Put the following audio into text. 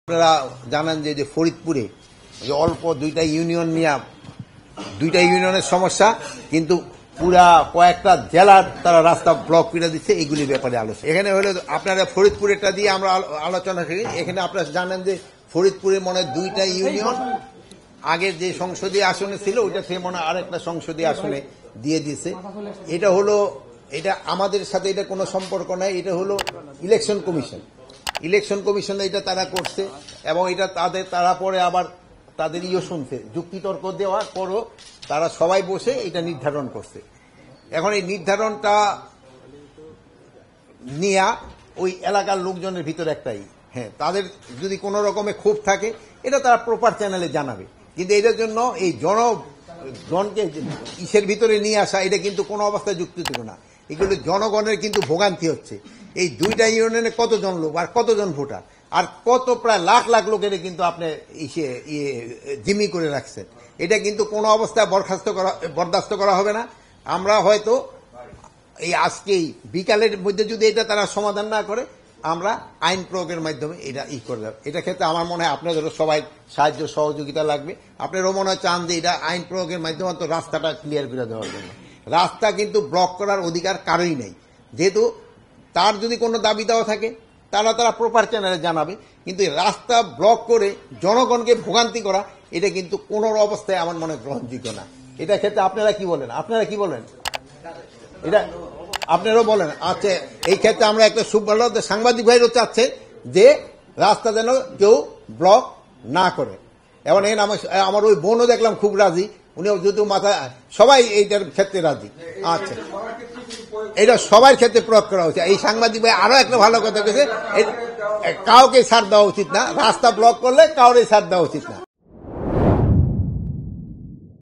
আপনারা জানেন যে ফরিদপুরে অল্প দুইটা ইউনিয়ন নিয়ে দুইটা ইউনিয়নের সমস্যা, কিন্তু পুরা কয়েকটা জেলার তারা রাস্তা ব্লক করে দিচ্ছে। এইগুলির ব্যাপারে আলোচনা এখানে হলো। আপনারা ফরিদপুরেরটা দিয়ে আমরা আলোচনা করি। এখানে আপনারা জানেন যে ফরিদপুরে মনে হয় দুইটা ইউনিয়ন আগের যে সংসদীয় আসনে ছিল ওইটা থেকে মনে হয় আরেকটা সংসদীয় আসনে দিয়ে দিয়েছে। এটা হলো, এটা আমাদের সাথে এটা কোনো সম্পর্ক নাই। এটা হলো ইলেকশন কমিশন এটা তারা করছে, এবং এটা তারা পরে আবার তাদের শুনছে, যুক্তিতর্ক দেওয়ার পরও তারা সবাই বসে এটা নির্ধারণ করছে। এখন এই নির্ধারণটা নিয়ে ওই এলাকার লোকজনের ভিতরে একটাই, হ্যাঁ, তাদের যদি কোনো রকমে ক্ষোভ থাকে এটা তারা প্রপার চ্যানেলে জানাবে, কিন্তু এটার জন্য এই জনকে ইসের ভিতরে নিয়ে আসা এটা কিন্তু কোনো অবস্থায় যুক্তিযোগ্য না। এগুলো জনগণের কিন্তু ভোগান্তি হচ্ছে। এই দুইটা ইউনিয়নে কতজন লোক আর কতজন ভোটার আর কত প্রায় লাখ লাখ লোকের কিন্তু আপনি জিম্মি করে রাখছেন। এটা কিন্তু কোনো অবস্থায় বরদাস্ত করা হবে না। আমরা হয়তো এই আজকেই বিকালের মধ্যে যদি এটা তারা সমাধান না করে, আমরা আইন প্রয়োগের মাধ্যমে এটা করে দেব। এটা ক্ষেত্রে আমার মনে হয় আপনাদেরও সবাই সাহায্য সহযোগিতা লাগবে। আপনারও মনে হয় চান যে এটা আইন প্রয়োগের মাধ্যমে তো রাস্তাটা ক্লিয়ার করে দেওয়ার জন্য। রাস্তা কিন্তু ব্লক করার অধিকার কারোই নেই। যেহেতু তার যদি কোনো দাবি দেওয়া থাকে তারা প্রপার চ্যানেলে জানাবে, কিন্তু রাস্তা ব্লক করে জনগণকে ভোগান্তি করা এটা কিন্তু কোনো অবস্থায় আমার মনে গ্রহণযোগ্য না। এটা ক্ষেত্রে আপনারা কি বলেন? এটা আপনারাও বলেন। আচ্ছা, এই ক্ষেত্রে আমরা একটা সুভালো সাংবাদিক ভাইরও চাচ্ছে যে রাস্তা যেন কেউ ব্লক না করে। এবং আমার ওই বোনও দেখলাম খুব রাজি, উনিও যেহেতু সবাই এইটার ক্ষেত্রে রাজি। আচ্ছা, এটা সবার ক্ষেত্রে প্রয়োগ করা উচিত। এই সাংবাদিক ভাই আরো একটা ভালো কথা বলেছে, কাউকে ছাড় দেওয়া উচিত না। রাস্তা ব্লক করলে কাউকে ছাড় দেওয়া উচিত না।